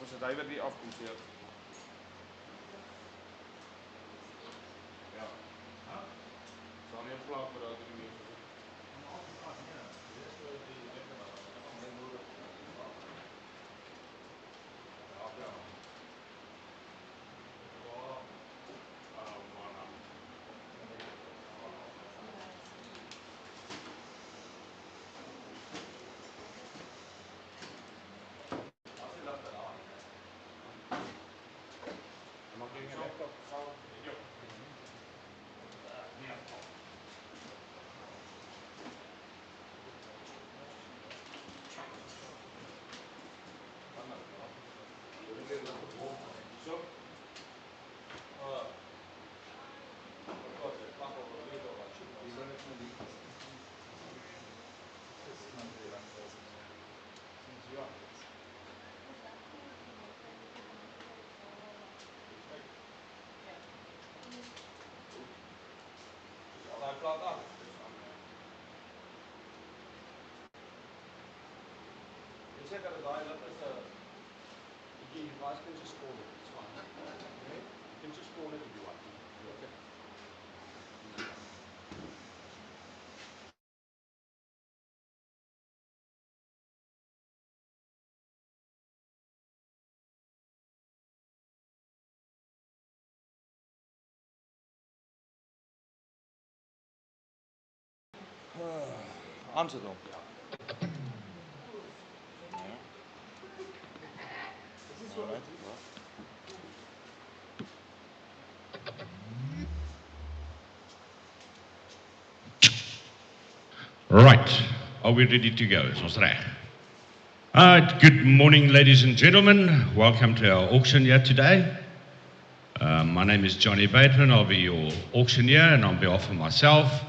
as de drywer die afkom vir. Ja. Ha? Sal nie plaas vir daai drie mense. Check out the dial up as you guys can just call it, it's fine. Okay? You can just call it if you want. Okay. Aan sit hom. Ja. Right, are we ready to go? Is ons reg? Good morning, ladies and gentlemen. Welcome to our auction here today. My name is Johnny Bateman. I'll be your auctioneer, and on behalf of myself,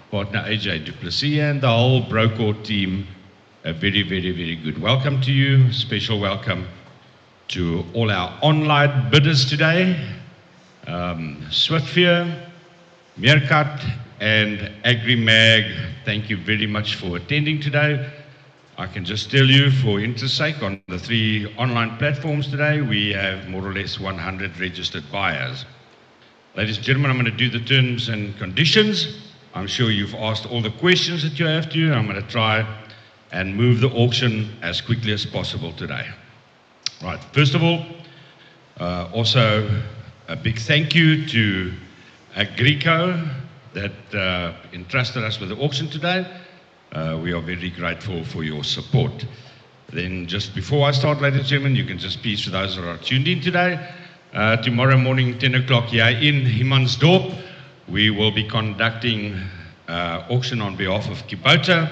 partner AJ Duplessis, and the whole Brocourt team, a very, very, very good welcome to you. Special welcome to all our online bidders today. Swiftfear, Meerkat, and AgriMag, thank you very much for attending today. I can just tell you, for interest sake, on the 3 online platforms today, we have more or less 100 registered buyers. Ladies and gentlemen, I'm going to do the terms and conditions. I'm sure you've asked all the questions that you have to. I'm going to try and move the auction as quickly as possible today. Right, first of all, also a big thank you to Agrico that entrusted us with the auction today. We are very grateful for your support. Then just before I start, ladies and gentlemen, you can just please, for those that are tuned in today, tomorrow morning, 10 o'clock here in Himansdorp, we will be conducting auction on behalf of Kubota.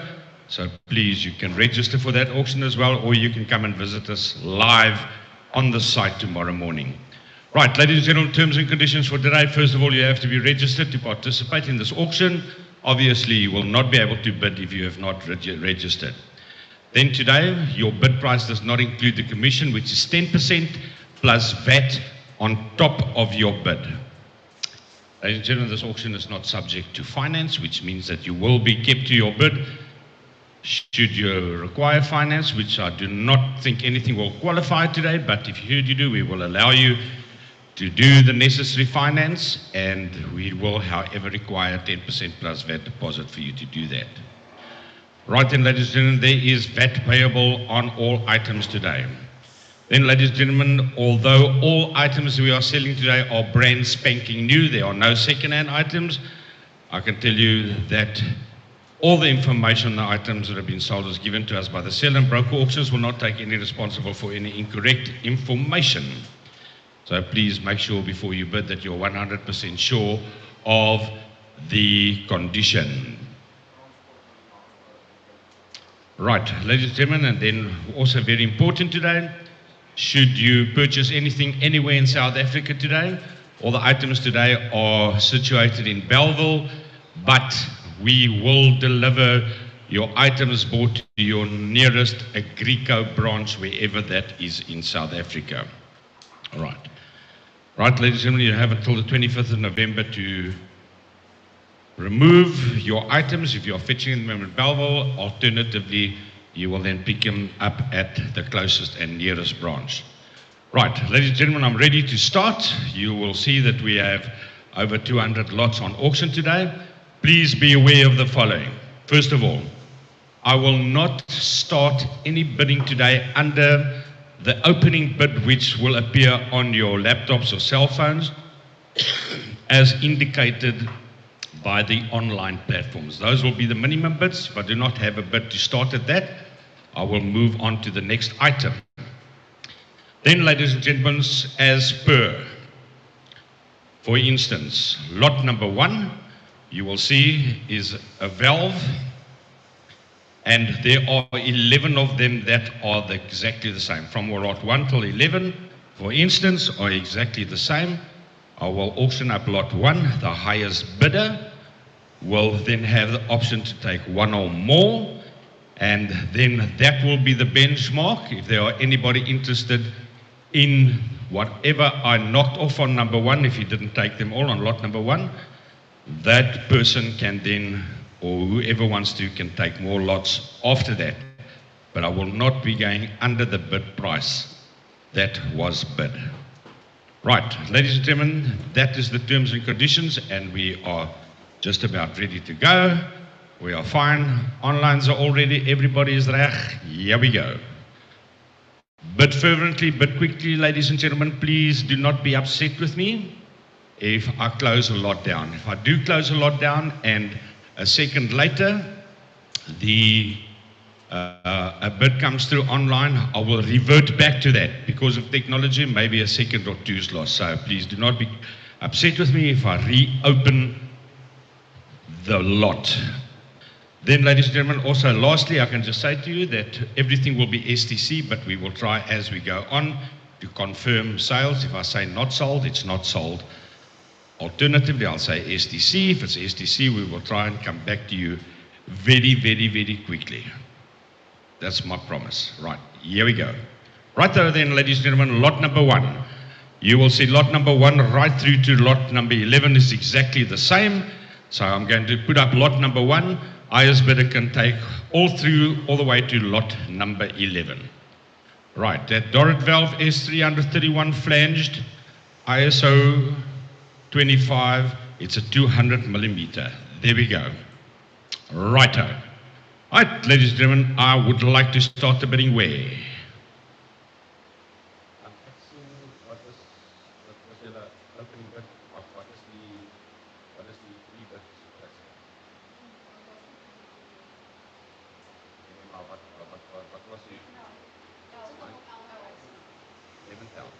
So please, you can register for that auction as well, or you can come and visit us live on the site tomorrow morning. Right, ladies and gentlemen, terms and conditions for today. First of all, you have to be registered to participate in this auction. Obviously, you will not be able to bid if you have not registered. Then today, your bid price does not include the commission, which is 10% plus VAT on top of your bid. Ladies and gentlemen, this auction is not subject to finance, which means that you will be kept to your bid. Should you require finance, which I do not think anything will qualify today, but if you do, we will allow you to do the necessary finance, and we will, however, require 10% plus VAT deposit for you to do that. Right then, ladies and gentlemen, there is VAT payable on all items today. Then, ladies and gentlemen, although all items we are selling today are brand spanking new, there are no second-hand items, I can tell you that all the information on the items that have been sold is given to us by the seller, and broker auctions will not take any responsible for any incorrect information. So please make sure before you bid that you're 100% sure of the condition. Right, ladies and gentlemen, and then also very important today, should you purchase anything anywhere in South Africa today, all the items today are situated in Bellville, but we will deliver your items bought to your nearest Agrico branch, wherever that is in South Africa. All right. Right, ladies and gentlemen, you have until the 25th of November to remove your items if you are fetching them in Bellville. Alternatively, you will then pick them up at the closest and nearest branch. Right, ladies and gentlemen, I'm ready to start. You will see that we have over 200 lots on auction today. Please be aware of the following. First of all, I will not start any bidding today under the opening bid which will appear on your laptops or cell phones as indicated by the online platforms. Those will be the minimum bids. If I do not have a bid to start at that, I will move on to the next item. Then, ladies and gentlemen, as per, for instance, lot number 1, you will see is a valve, and there are 11 of them that are exactly the same. From lot 1 till 11, for instance, are exactly the same. I will auction up lot 1. The highest bidder will then have the option to take one or more, and then that will be the benchmark. If there are anybody interested in whatever I knocked off on number 1, if he didn't take them all on lot number 1, that person can then, or whoever wants to, can take more lots after that. But I will not be going under the bid price that was bid. Right, ladies and gentlemen, that is the terms and conditions, and we are just about ready to go. We are fine. Onlines are all ready. Everybody is reg. Here we go. Bid fervently, bid quickly, ladies and gentlemen. Please do not be upset with me if I close a lot down. If I do close a lot down and a second later a bid comes through online, I will revert back to that. Because of technology, maybe a second or two is lost. So please do not be upset with me if I reopen the lot. Then, ladies and gentlemen, also lastly, I can just say to you that everything will be STC, but we will try as we go on to confirm sales. If I say not sold, it's not sold. Alternatively, I'll say STC. If it's STC, we will try and come back to you very, very, very quickly. That's my promise. Right, here we go. Right there then, ladies and gentlemen, lot number 1. You will see lot number 1 right through to lot number 11 is exactly the same. So I'm going to put up lot number 1. Highest bidder can take all through, all the way to lot number 11. Right, that Dorrit valve S331 flanged, ISO 25, it's a 200 millimeter. There we go. Righto. Right, ladies and gentlemen, I would like to start the bidding where? What was the opening bid? What is the pre-bid? What was the 11,000?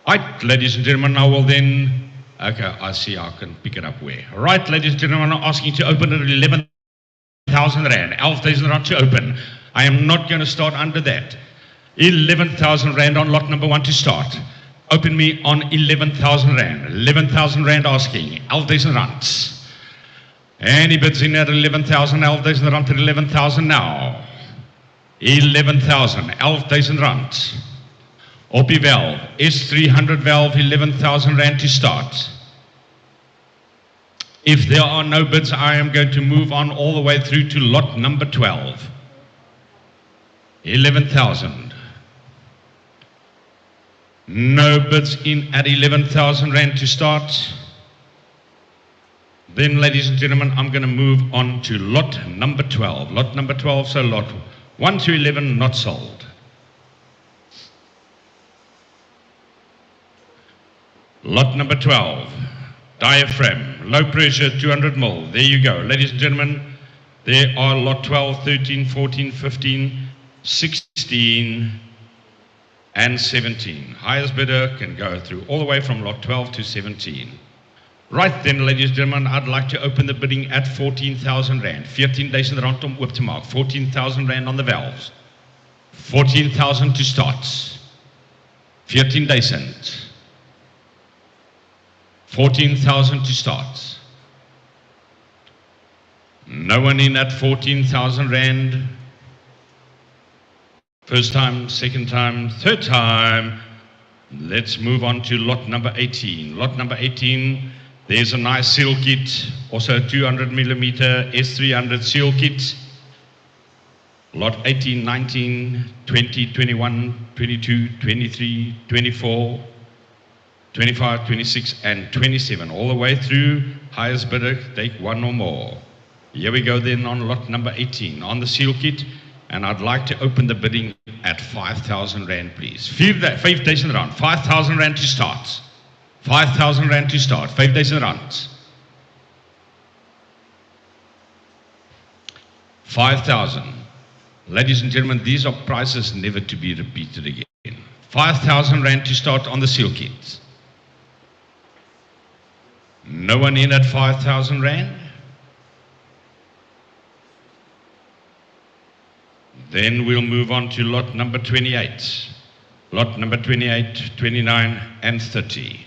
Right, ladies and gentlemen, I will then, okay, I see I can pick it up where. Right, ladies and gentlemen, I'm asking to open at 11,000 Rand, 11,000 Rand to open. I am not going to start under that. 11,000 Rand on lot number 1 to start. Open me on 11,000 Rand. 11,000 Rand asking, 11,000 Rand. Any bids in at 11,000, 11,000 Rand to 11,000 now. 11,000, 11,000 Rand. Oppie valve, S300 valve, 11,000 Rand to start. If there are no bids, I am going to move on all the way through to lot number 12. 11,000. No bids in at 11,000 Rand to start. Then, ladies and gentlemen, I'm going to move on to lot number 12. Lot number 12, so lot 1 to 11 not sold. Lot number 12. Diaphragm, low pressure, 200 mil. There you go. Ladies and gentlemen, there are lot 12, 13, 14, 15, 16, and 17. Highest bidder can go through all the way from lot 12 to 17. Right then, ladies and gentlemen, I'd like to open the bidding at 14,000 Rand. 14,000 Rand om oop te maak. 14,000 Rand on the valves. 14,000 to start. 14,000. 14,000 to start. No one in at 14,000 Rand. First time, second time, third time. Let's move on to lot number 18. Lot number 18, there's a nice seal kit, also 200 millimeter S300 seal kit. Lot 18, 19, 20, 21, 22, 23, 24, 25, 26, and 27. All the way through. Highest bidder, take one or more. Here we go then on lot number 18, on the seal kit. And I'd like to open the bidding at 5,000 Rand, please. 5 days in the round. 5,000 Rand to start. 5,000 Rand to start. 5 days in the round. 5,000. Ladies and gentlemen, these are prices never to be repeated again. 5,000 Rand to start on the seal kit. No one in at 5,000 Rand? Then we'll move on to lot number 28. Lot number 28, 29, and 30.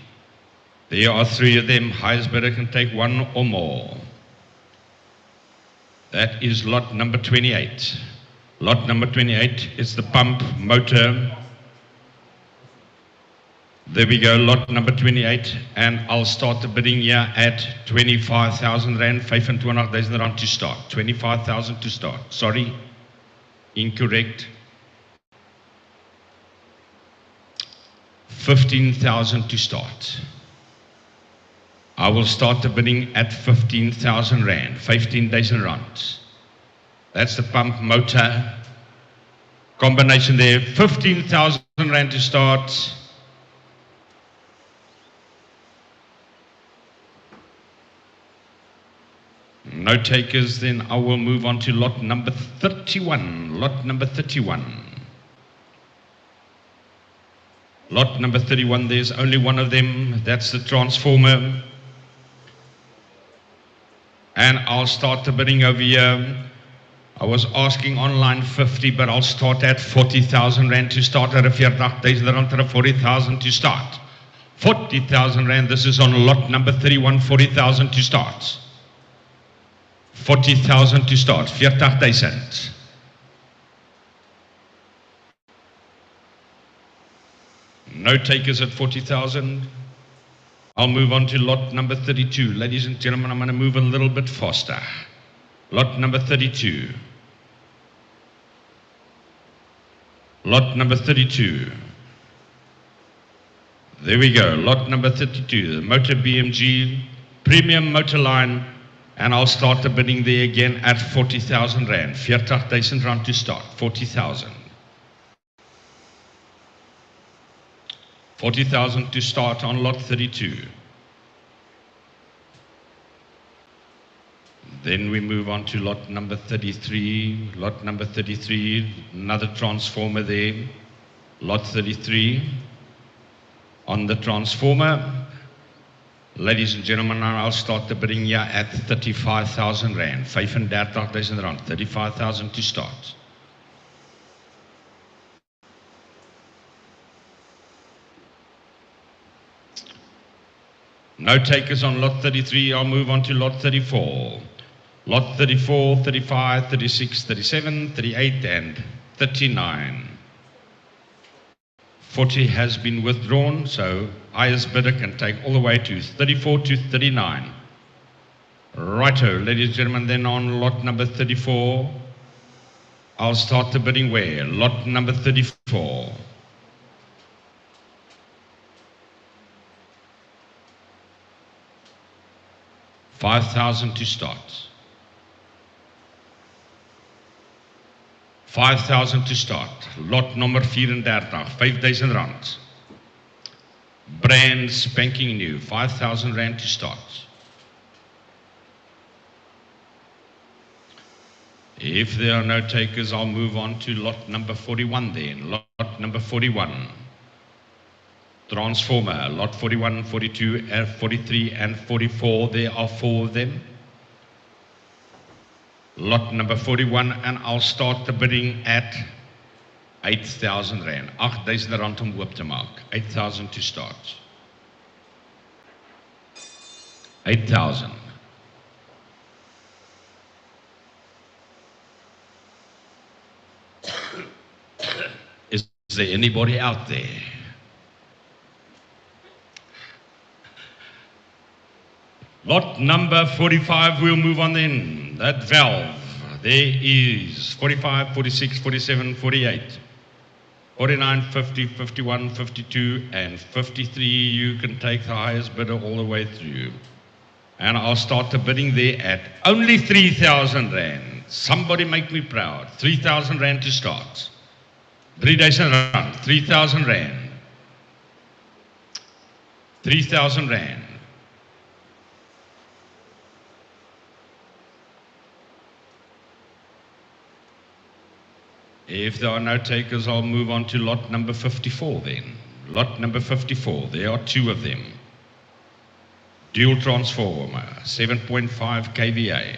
There are 3 of them. Highest bidder can take one or more. That is lot number 28. Lot number 28 is the pump motor. There we go, lot number 28. And I'll start the bidding here at 25,000 Rand, 25,000 Rand to start. 25,000 to start. Sorry, incorrect. 15,000 to start. I will start the bidding at 15,000 Rand, 15,000 Rand. That's the pump motor combination there. 15,000 Rand to start. No takers, then I will move on to lot number 31. Lot number 31. Lot number 31, there's only one of them. That's the transformer. And I'll start the bidding over here. I was asking online 50, but I'll start at 40,000 Rand to start. At 40,000 Rand to 40,000 to start. 40,000 Rand, this is on lot number 31, 40,000 to start. 40,000 to start, 40,000. No takers at 40,000. I'll move on to lot number 32. Ladies and gentlemen, I'm going to move a little bit faster. Lot number 32. Lot number 32. There we go, lot number 32. The motor BMG, premium motor line. And I'll start the bidding there again at 40,000 Rand. 40,000 Rand to start. 40,000. 40,000 to start on lot 32. Then we move on to lot number 33. Lot number 33, another transformer there. Lot 33. On the transformer, ladies and gentlemen, I'll start the bidding here at 35,000 Rand. 35,000 Rand. 35,000 to start. No takers on lot 33. I'll move on to lot 34. Lot 34, 35, 36, 37, 38, and 39. 40 has been withdrawn, so highest bidder can take all the way to 34 to 39. Righto, ladies and gentlemen, then on lot number 34, I'll start the bidding where? Lot number 34. $5,000 to start. 5,000 to start. Lot number 34, 5,000 Rand. Brand spanking new, 5,000 Rand to start. If there are no takers, I'll move on to lot number 41 then. Lot number 41. Transformer, lot 41, 42, 43, and 44. There are 4 of them. Lot number 41, and I'll start the bidding at 8,000 Rand. 8,000 Rand om oop te maak. 8,000 to start. 8,000. Is there anybody out there? Lot number 45, we'll move on then. That valve, There is 45, 46, 47, 48, 49, 50, 51, 52, and 53. You can take the highest bidder all the way through. And I'll start the bidding there at only 3,000 Rand. Somebody make me proud. 3,000 Rand to start. 3,000 Rand. 3,000 Rand. 3,000 Rand. If there are no takers, I'll move on to lot number 54 then. Lot number 54, there are two of them. Dual transformer, 7.5 kVA.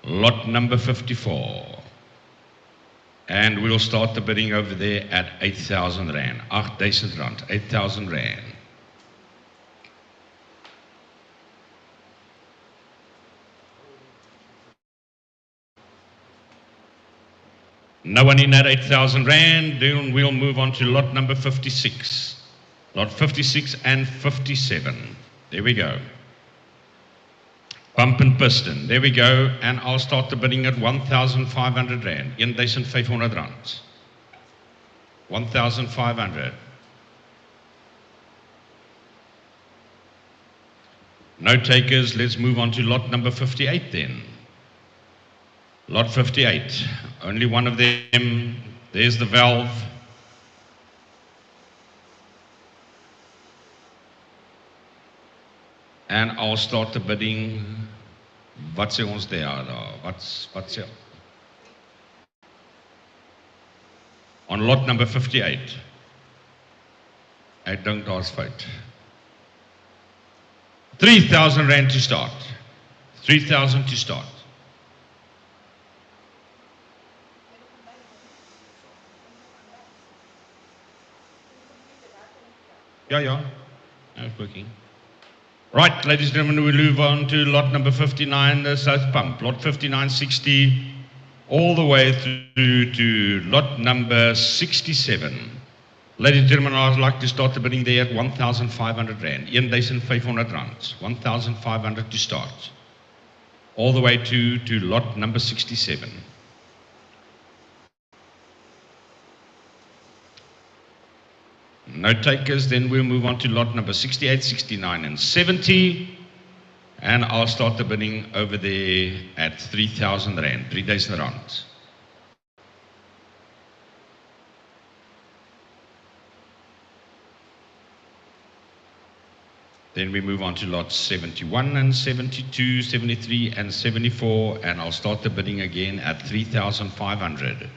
Lot number 54. And we'll start the bidding over there at 8,000 Rand. 8,000 Rand, 8,000 Rand. No one in at 8,000 Rand, then we'll move on to lot number 56. Lot 56 and 57. There we go. Pump and piston. There we go. And I'll start the bidding at 1,500 Rand. 1,500 Rand. 1,500. No takers. Let's move on to lot number 58 then. Lot 58. Only one of them. There's the valve. And I'll start the bidding. Wat sê ons daar? Wat sê? On lot number 58. Ek dink daar's fout. 3,000 Rand to start. 3,000 to start. Yeah. It's working. Right, ladies and gentlemen, we move on to lot number 59, the south pump. Lot 5960, all the way through to lot number 67. Ladies and gentlemen, I'd like to start the bidding there at 1,500 Rand. 1,500 Rand. 1,500 to start. All the way to lot number 67. No takers, then we'll move on to lot number 68, 69, and 70. And I'll start the bidding over there at 3,000 Rand, 3,000 Rand. Then we move on to lots 71 and 72, 73 and 74, and I'll start the bidding again at 3,500.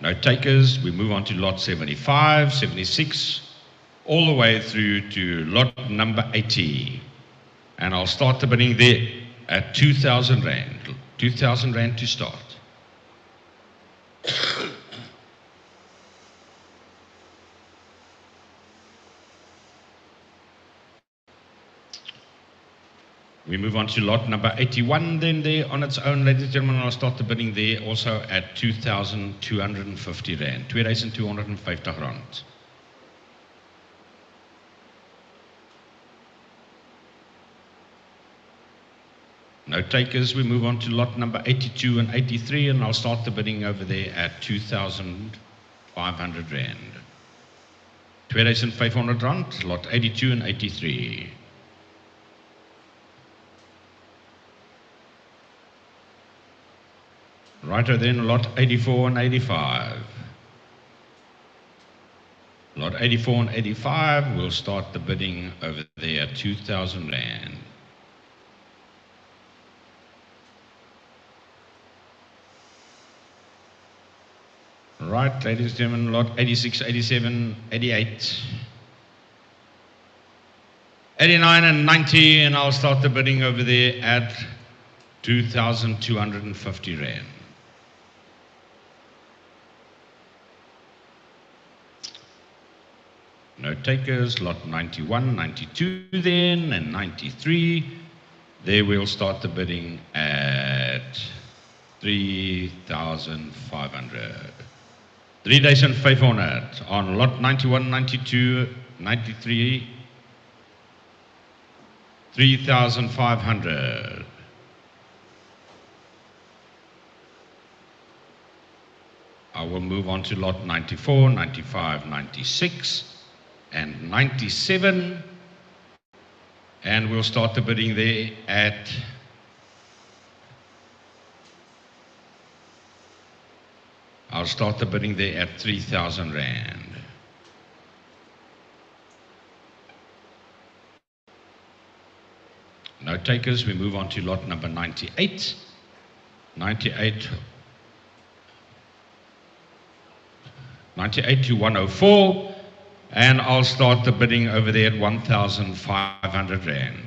No takers, we move on to lot 75, 76, all the way through to lot number 80. And I'll start the bidding there at 2,000 Rand. 2,000 Rand to start. We move on to lot number 81 then there on its own, ladies and gentlemen. I'll start the bidding there also at 2,250 Rand, 2,250 Rand. No takers, we move on to lot number 82 and 83, and I'll start the bidding over there at 2,500 Rand. 2,500 Rand, lot 82 and 83. Righto then, lot 84 and 85. Lot 84 and 85, we'll start the bidding over there at 2,000 Rand. Right, ladies and gentlemen, lot 86, 87, 88, 89 and 90, and I'll start the bidding over there at 2,250 Rand. No takers, lot 91, 92 then, and 93. There we'll start the bidding at 3,500. 3,500 on lot 91, 92, 93, 3,500. I will move on to lot 94, 95, 96, and 97. And we'll start the bidding there at I'll start the bidding there at 3,000 Rand. No takers, we move on to lot number 98. 98 to 104, and I'll start the bidding over there at 1,500 Rand.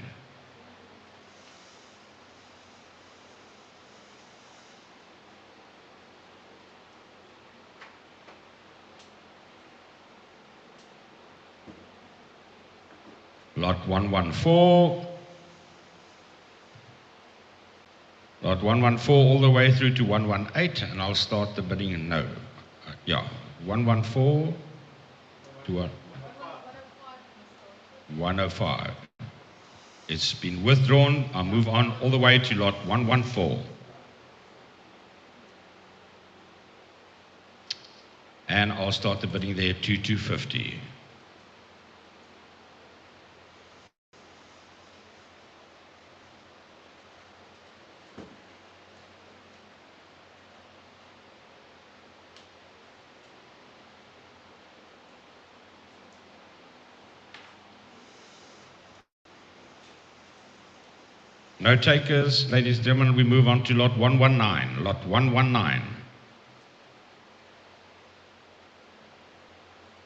Lot 114. Lot 114 all the way through to 118, and I'll start the bidding. No. 114 to 105. It's been withdrawn. I'll move on all the way to lot 114. And I'll start the bidding there at 2,250. No takers, ladies and gentlemen, we move on to lot 119. Lot 119.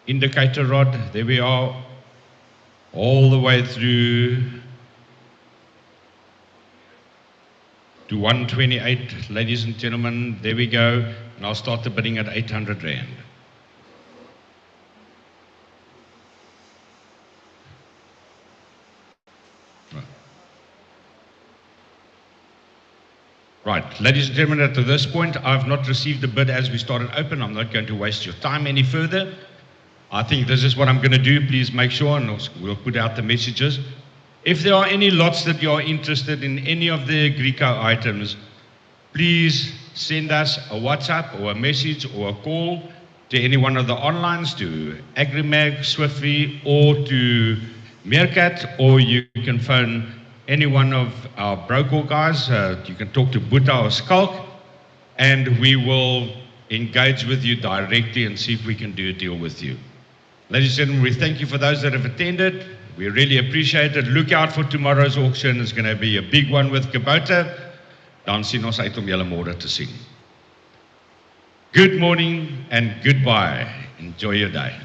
Indicator rod, there we are, all the way through to 128. Ladies and gentlemen, there we go. And I'll start the bidding at 800 Rand. Right, ladies and gentlemen, at this point, I've not received the bid as we started open. I'm not going to waste your time any further. I think this is what I'm going to do. Please make sure, and we'll put out the messages. If there are any lots that you are interested in any of the Agrico items, please send us a WhatsApp or a message or a call to any one of the onlines, to AgriMag, Swiftly, or to Meerkat, or you can phone any one of our broker guys. You can talk to Buddha or Skulk, and we will engage with you directly and see if we can do a deal with you. Ladies and gentlemen, we thank you for those that have attended. We really appreciate it. Look out for tomorrow's auction. It's going to be a big one with Kubota. Dan sien ons uit om julle môre te sien. Good morning and goodbye. Enjoy your day.